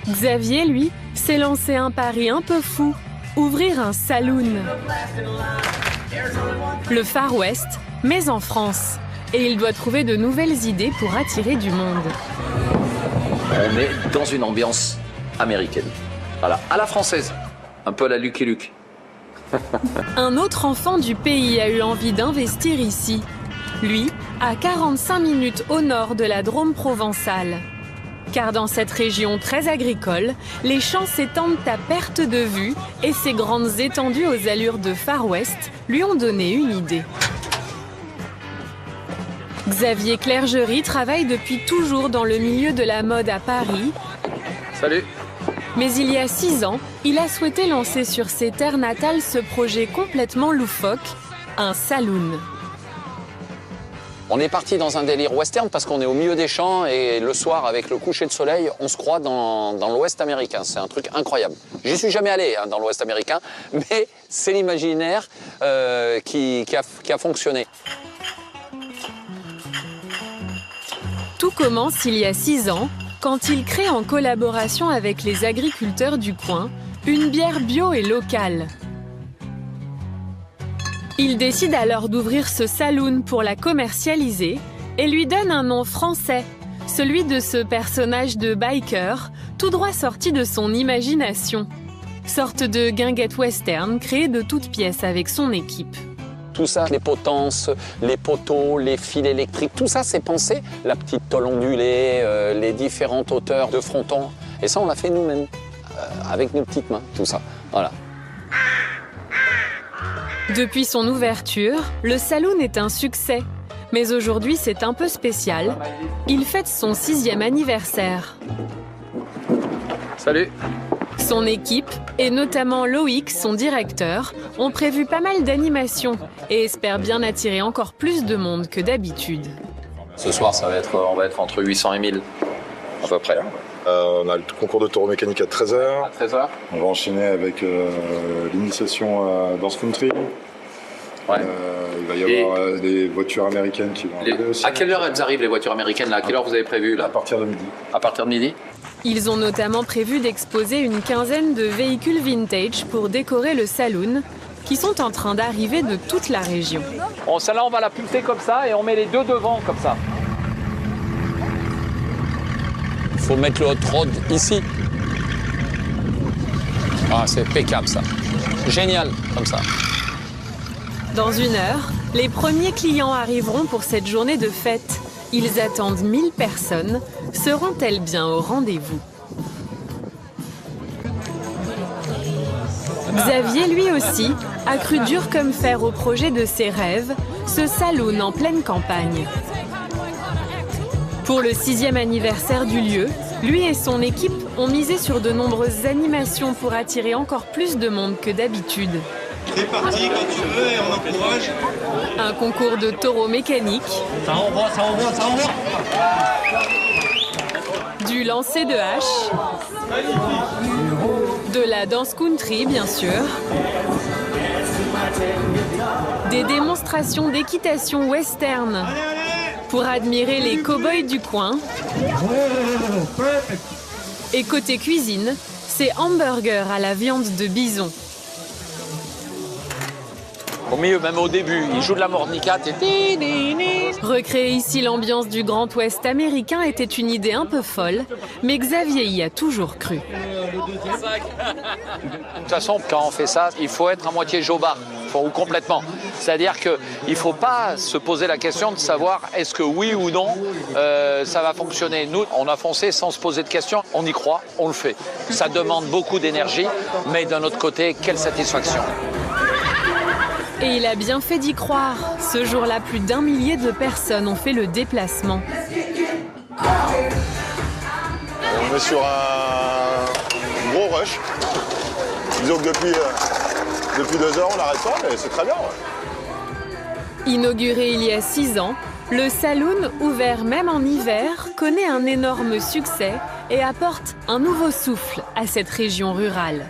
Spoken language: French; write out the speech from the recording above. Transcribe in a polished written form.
Xavier, lui, s'est lancé un pari un peu fou, ouvrir un saloon. Le Far West, mais en France. Et il doit trouver de nouvelles idées pour attirer du monde. On est dans une ambiance américaine. Voilà, à la française. Un peu à la Lucky Luke. Un autre enfant du pays a eu envie d'investir ici. Lui, à 45 minutes au nord de la Drôme provençale. Car dans cette région très agricole, les champs s'étendent à perte de vue et ces grandes étendues aux allures de Far West lui ont donné une idée. Xavier Clergerie travaille depuis toujours dans le milieu de la mode à Paris. Salut. Mais il y a 6 ans, il a souhaité lancer sur ses terres natales ce projet complètement loufoque, un saloon. On est parti dans un délire western parce qu'on est au milieu des champs et le soir, avec le coucher de soleil, on se croit dans l'Ouest américain. C'est un truc incroyable. J'y suis jamais allé dans l'Ouest américain, mais c'est l'imaginaire qui a fonctionné. Tout commence il y a 6 ans, quand il crée en collaboration avec les agriculteurs du coin une bière bio et locale. Il décide alors d'ouvrir ce saloon pour la commercialiser et lui donne un nom français, celui de ce personnage de biker, tout droit sorti de son imagination. Sorte de guinguette western créée de toutes pièces avec son équipe. Tout ça, les potences, les poteaux, les fils électriques, tout ça c'est pensé. La petite tôle ondulée, les différentes hauteurs de fronton. Et ça on l'a fait nous-mêmes, avec nos petites mains, tout ça. Voilà. Depuis son ouverture, le saloon est un succès. Mais aujourd'hui, c'est un peu spécial. Il fête son 6e anniversaire. Salut. Son équipe, et notamment Loïc, son directeur, ont prévu pas mal d'animations et espèrent bien attirer encore plus de monde que d'habitude. Ce soir, on va être entre 800 et 1000, à peu près. On a le concours de taureau mécanique à 13h. À 13h. On va enchaîner avec l'initiation Dance Country. Ouais. Il va y avoir des voitures américaines qui vont arriver aussi. À quelle heure elles arrivent, les voitures américaines là? À quelle heure vous avez prévu là? À partir de midi. À partir de midi? Ils ont notamment prévu d'exposer une quinzaine de véhicules vintage pour décorer le saloon, qui sont en train d'arriver de toute la région. Bon, celle-là, on va la pousser comme ça et on met les deux devant comme ça. Il faut mettre le hot rod ici. Ah, c'est impeccable ça. Génial, comme ça. Dans 1 heure, les premiers clients arriveront pour cette journée de fête. Ils attendent 1000 personnes. Seront-elles bien au rendez-vous? Xavier, lui aussi, a cru dur comme fer au projet de ses rêves, ce saloon en pleine campagne. Pour le 6e anniversaire du lieu, lui et son équipe ont misé sur de nombreuses animations pour attirer encore plus de monde que d'habitude. C'est parti quand tu veux et on encourage. Un concours de taureau mécanique. Ça envoie, ça envoie, ça envoie. Du lancer de hache. De la danse country, bien sûr. Des démonstrations d'équitation western. Pour admirer les cow-boys du coin. Et côté cuisine, c'est hamburger à la viande de bison. Au milieu, même au début, il joue de la mornica. Recréer ici l'ambiance du Grand Ouest américain était une idée un peu folle, mais Xavier y a toujours cru. De toute façon, quand on fait ça, il faut être à moitié jobard, ou complètement. C'est-à-dire qu'il ne faut pas se poser la question de savoir est-ce que oui ou non ça va fonctionner. Nous, on a foncé sans se poser de questions, on y croit, on le fait. Ça demande beaucoup d'énergie, mais d'un autre côté, quelle satisfaction. Et il a bien fait d'y croire. Ce jour-là, plus d'1 millier de personnes ont fait le déplacement. On est sur un gros rush. Disons que depuis 2 heures, on n'arrête pas, mais c'est très bien. Ouais. Inauguré il y a 6 ans, le saloon, ouvert même en hiver, connaît un énorme succès et apporte un nouveau souffle à cette région rurale.